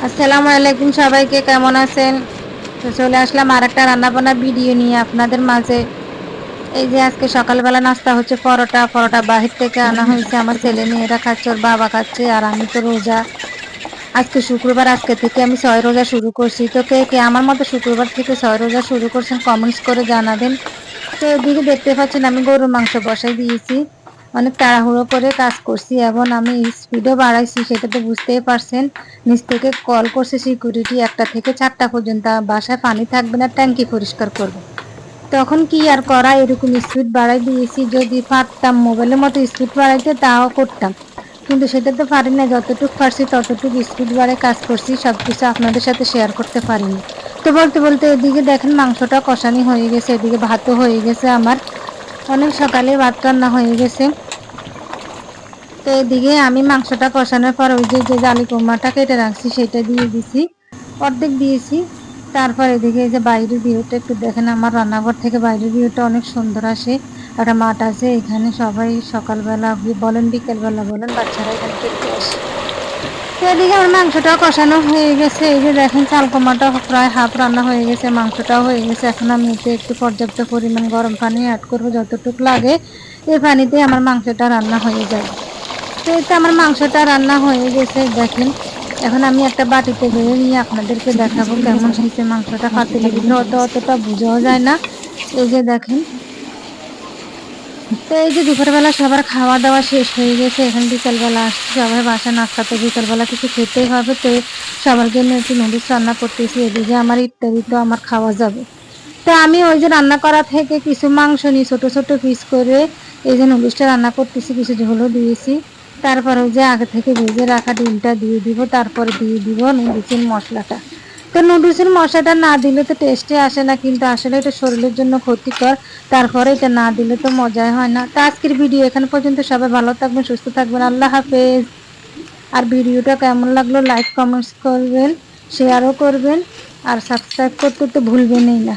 আসসালামু আলাইকুম, সবাইকে কেমন আছেন? তো চলে আসলাম আরেকটা রান্নাবান্নার ভিডিও নিয়ে আপনাদের মাঝে। এই যে আজকে সকালবেলা নাস্তা হচ্ছে পরোটা। পরোটা বাহির থেকে আনা হয়েছে, আমার ছেলে মেয়েরা খাচ্ছে, ওর বাবা খাচ্ছে, আর আমি তো রোজা। আজকে শুক্রবার, আজকে থেকে আমি 6 রোজা শুরু করছি। তো কে কে আমার মতো শুক্রবার থেকে 6 রোজা শুরু করছেন কমেন্টস করে জানাবেন। তো এদিকে দেখতে পাচ্ছেন আমি গরুর মাংস বসাই দিয়েছি। অনেক তাড়াহুড়ো করে কাজ করছি এবং আমি স্পিডও বাড়াইছি, সেটা তো বুঝতেই পারছেন। নিচ থেকে কল করছে সিকিউরিটি, 1টা থেকে 4টা পর্যন্ত বাসায় পানি থাকবে না, ট্যাঙ্কি পরিষ্কার করবে। তখন কি আর করা, এরকম স্পিড বাড়াই দিয়েছি। যদি পারতাম মোবাইলের মতো স্পিড বাড়াইতে তাও করতাম, কিন্তু সেটা তো পারি না। যতটুকু পারছি ততটুকু স্পিড বাড়ায় কাজ করছি, সবকিছু আপনাদের সাথে শেয়ার করতে পারিনি। তো বলতে বলতে এদিকে দেখেন মাংসটা কষানি হয়ে গেছে, এদিকে ভাতও হয়ে গেছে আমার। অনেক সকালে ভাত রান্না হয়ে গেছে। তো এদিকে আমি মাংসটা কষানোর পর ওই যে জালি কুমড়াটা কেটে রাখছি সেটা দিয়ে দিছি, অর্ধেক দিয়েছি। তারপর এদিকে এই যে বাইরের ভিউটা একটু দেখেন, আমার রান্নাঘর থেকে বাইরের ভিউটা অনেক সুন্দর আসে। একটা মাঠ আছে, এখানে সবাই সকালবেলা বলেন বিকেলবেলা বলেন বাচ্চারা এখানে খেলতে আসে। তো এদিকে আমার মাংসটাও কষানো হয়ে গেছে। এই যে দেখেন চাল কুমড়াটা প্রায় হাফ রান্না হয়ে গেছে, মাংসটাও হয়ে গেছে। এখন আমি এতে একটু পর্যাপ্ত পরিমাণ গরম পানি অ্যাড করবো, যতটুকু লাগে। এই পানিতে আমার মাংসটা রান্না হয়ে যাবে। তো এতে আমার মাংসটা রান্না হয়ে গেছে দেখেন। এখন আমি একটা বাটিতে বেড়ে নিয়ে আপনাদেরকে দেখাবো কেমন হয়েছে মাংসটা। পাতিলের ভিতরে অতটা বোঝাও যায় না। এই যে দেখেন। তো এই যে দুপুরবেলা সবার খাওয়া দাওয়া শেষ হয়ে গেছে, এখন বিকালবেলা আসছে সবাই বাসায় নাস্তা, তো বিকালবেলা কিছু খেতেই হবে। তো সবার জন্য একটু নুডলস রান্না করতেছি, এদিকে আমার ইত্যাদি তো আমার খাওয়া যাবে। তো আমি ওই যে রান্না করা থেকে কিছু মাংস নিয়ে ছোট ছোট পিস করে এই যে নুডলসটা রান্না করতেছি, কিছু ঝোলও দিয়েছি। তারপর ওই যে আগে থেকে ভেজে রাখা ডিমটা দিয়ে দিব, তারপরে দিয়ে দিব নুডলসের মশলাটা। তো নুডলসের মশলাটা না দিলে তো টেস্টে আসে না, কিন্তু আসলে এটা শরীরের জন্য ক্ষতিকর। তারপরে এটা না দিলে তো মজাই হয় না। তো আজকের ভিডিও এখানে পর্যন্ত, সবাই ভালো থাকবেন, সুস্থ থাকবেন, আল্লাহ হাফেজ। আর ভিডিওটা কেমন লাগলো লাইক কমেন্টস করবেন, শেয়ারও করবেন, আর সাবস্ক্রাইব করতে তো ভুলবেনই না।